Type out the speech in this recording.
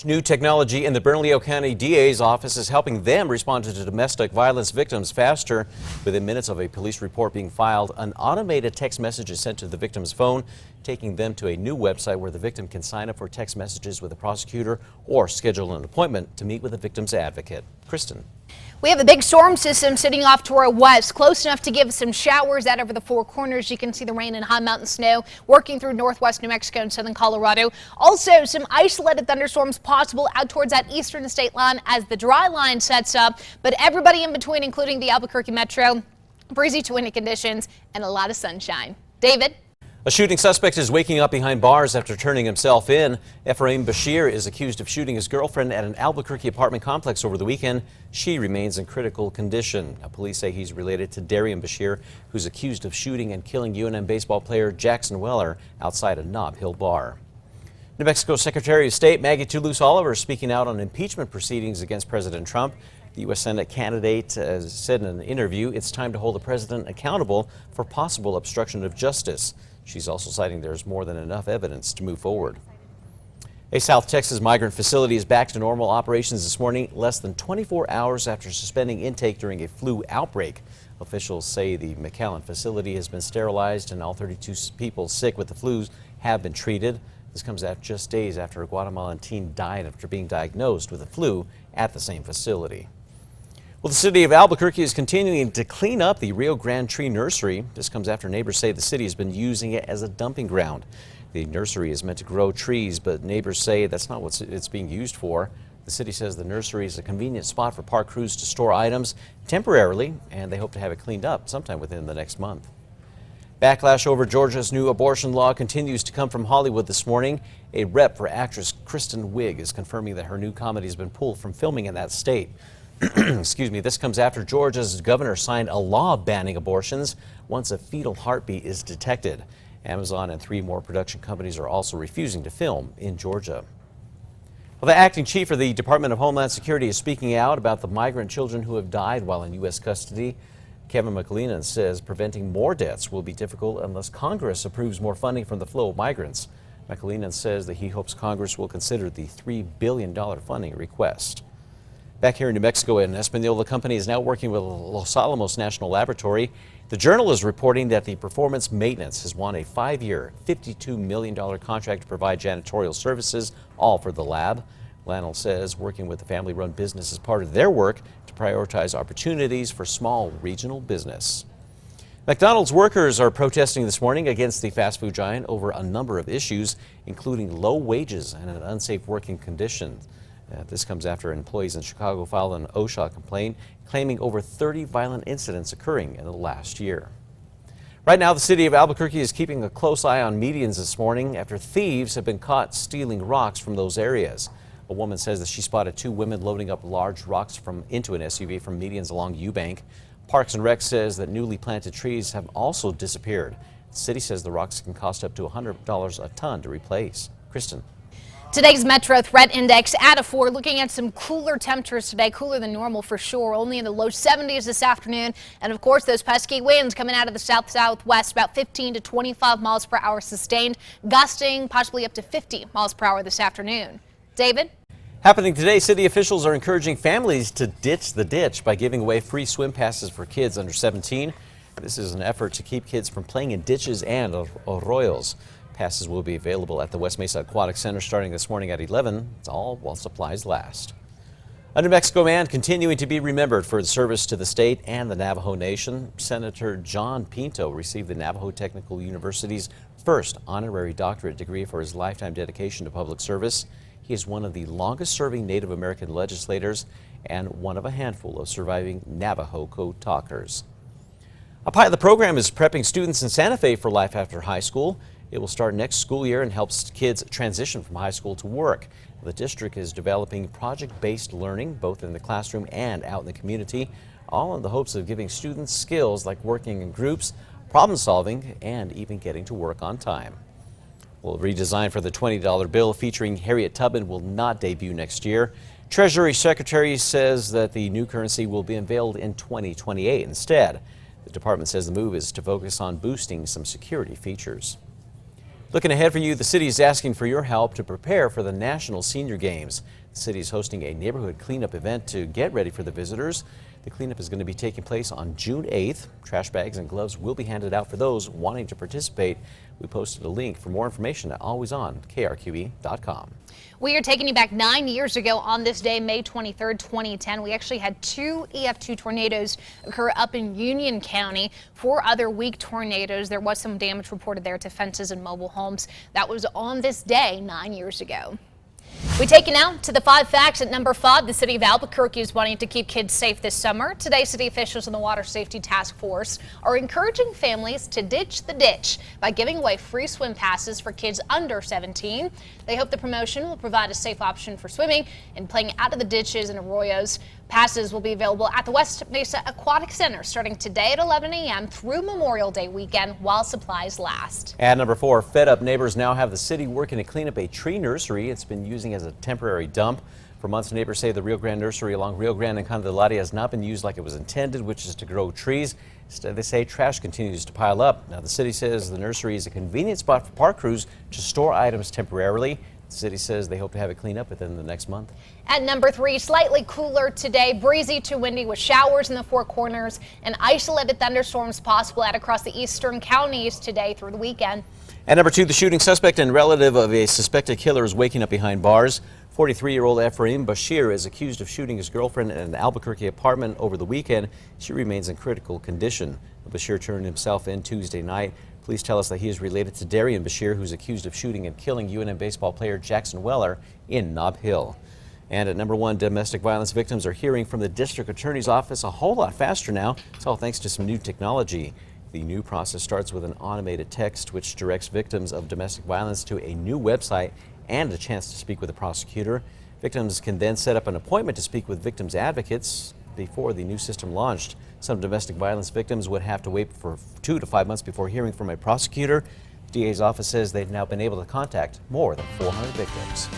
New technology in the Bernalillo County DA's office is helping them respond to domestic violence victims faster. Within minutes of a police report being filed, an automated text message is sent to the victim's phone, taking them to a new website where the victim can sign up for text messages with a prosecutor or schedule an appointment to meet with a victim's advocate. Kristen. We have a big storm system sitting off to our west, close enough to give some showers out over the Four Corners. You can see the rain and high mountain snow working through northwest New Mexico and southern Colorado. Also, some isolated thunderstorms possible out towards that eastern state line as the dry line sets up. But everybody in between, including the Albuquerque metro, breezy to windy conditions and a lot of sunshine. David. A shooting suspect is waking up behind bars after turning himself in. Ephraim Bashir is accused of shooting his girlfriend at an Albuquerque apartment complex over the weekend. She remains in critical condition. Now, police say he's related to Darian Bashir, who's accused of shooting and killing UNM baseball player Jackson Weller outside a Nob Hill bar. New Mexico Secretary of State Maggie Toulouse-Oliver speaking out on impeachment proceedings against President Trump. The U.S. Senate candidate said in an interview it's time to hold the president accountable for possible obstruction of justice. She's also citing there's more than enough evidence to move forward. A South Texas migrant facility is back to normal operations this morning, less than 24 hours after suspending intake during a flu outbreak. Officials say the McAllen facility has been sterilized and all 32 people sick with the flu have been treated. This comes out just days after a Guatemalan teen died after being diagnosed with the flu at the same facility. Well, the city of Albuquerque is continuing to clean up the Rio Grande Tree Nursery. This comes after neighbors say the city has been using it as a dumping ground. The nursery is meant to grow trees, but neighbors say that's not what it's being used for. The city says the nursery is a convenient spot for park crews to store items temporarily, and they hope to have it cleaned up sometime within the next month. Backlash over Georgia's new abortion law continues to come from Hollywood this morning. A rep for actress Kristen Wiig is confirming that her new comedy has been pulled from filming in that state. Excuse me, this comes after Georgia's governor signed a law banning abortions once a fetal heartbeat is detected. Amazon and 3 more production companies are also refusing to film in Georgia. Well, the acting chief of the Department of Homeland Security is speaking out about the migrant children who have died while in U.S. custody. Kevin McAleenan says preventing more deaths will be difficult unless Congress approves more funding from the flow of migrants. McAleenan says that he hopes Congress will consider the $3 billion funding request. Back here in New Mexico in Espanola, the company is now working with Los Alamos National Laboratory. The Journal is reporting that the Performance Maintenance has won a 5-year, $52 million contract to provide janitorial services, all for the lab. Lannell says working with the family-run business is part of their work to prioritize opportunities for small regional business. McDonald's workers are protesting this morning against the fast food giant over a number of issues, including low wages and an unsafe working condition. This comes after employees in Chicago filed an OSHA complaint claiming over 30 violent incidents occurring in the last year. Right now, the city of Albuquerque is keeping a close eye on medians this morning after thieves have been caught stealing rocks from those areas. A woman says that she spotted 2 women loading up large rocks into an SUV from medians along Eubank. Parks and Rec says that newly planted trees have also disappeared. The city says the rocks can cost up to $100 a ton to replace. Kristen. Today's Metro Threat Index at a 4, looking at some cooler temperatures today, cooler than normal for sure, only in the low 70s this afternoon. And of course, those pesky winds coming out of the south-southwest, about 15 to 25 miles per hour sustained, gusting possibly up to 50 miles per hour this afternoon. David? Happening today, city officials are encouraging families to ditch the ditch by giving away free swim passes for kids under 17. This is an effort to keep kids from playing in ditches and arroyos. Passes will be available at the West Mesa Aquatic Center starting this morning at 11. It's all while supplies last. A New Mexico man continuing to be remembered for his service to the state and the Navajo Nation. Senator John Pinto received the Navajo Technical University's first honorary doctorate degree for his lifetime dedication to public service. He is one of the longest-serving Native American legislators and one of a handful of surviving Navajo code talkers. A pilot program is prepping students in Santa Fe for life after high school. It will start next school year and helps kids transition from high school to work. The district is developing project-based learning both in the classroom and out in the community, all in the hopes of giving students skills like working in groups, problem solving, and even getting to work on time. Well, redesign for the $20 bill featuring Harriet Tubman will not debut next year. Treasury Secretary says that the new currency will be unveiled in 2028 instead. The department says the move is to focus on boosting some security features. Looking ahead for you, the city is asking for your help to prepare for the National Senior Games. The city is hosting a neighborhood cleanup event to get ready for the visitors. The cleanup is going to be taking place on June 8th. Trash bags and gloves will be handed out for those wanting to participate. We posted a link for more information at alwaysonkrqe.com. We are taking you back 9 years ago on this day, May 23rd, 2010. We actually had 2 EF2 tornadoes occur up in Union County. 4 other weak tornadoes. There was some damage reported there to fences and mobile homes. That was on this day 9 years ago. We take you now to the 5 facts at number 5. The city of Albuquerque is wanting to keep kids safe this summer. Today, city officials and the Water Safety Task Force are encouraging families to ditch the ditch by giving away free swim passes for kids under 17. They hope the promotion will provide a safe option for swimming and playing out of the ditches and arroyos. Passes will be available at the West Mesa Aquatic Center starting today at 11 a.m. through Memorial Day weekend while supplies last. At number 4, fed up neighbors now have the city working to clean up a tree nursery it's been using as a temporary dump. For months, neighbors say the Rio Grande nursery along Rio Grande and Candelaria has not been used like it was intended, which is to grow trees. Instead, they say trash continues to pile up. Now, the city says the nursery is a convenient spot for park crews to store items temporarily. The city says they hope to have it cleaned up within the next month. At number 3, slightly cooler today, breezy to windy with showers in the 4 corners and isolated thunderstorms possible at across the eastern counties today through the weekend. At number 2, the shooting suspect and relative of a suspected killer is waking up behind bars. 43-year-old Ephraim Bashir is accused of shooting his girlfriend in an Albuquerque apartment over the weekend. She remains in critical condition. Bashir turned himself in Tuesday night. Police tell us that he is related to Darian Bashir, who's accused of shooting and killing UNM baseball player Jackson Weller in Nob Hill. And at number 1, domestic violence victims are hearing from the district attorney's office a whole lot faster now. It's all thanks to some new technology. The new process starts with an automated text which directs victims of domestic violence to a new website and a chance to speak with a prosecutor. Victims can then set up an appointment to speak with victims' advocates before the new system launched. Some domestic violence victims would have to wait for 2 to 5 months before hearing from a prosecutor. The DA's office says they've now been able to contact more than 400 victims.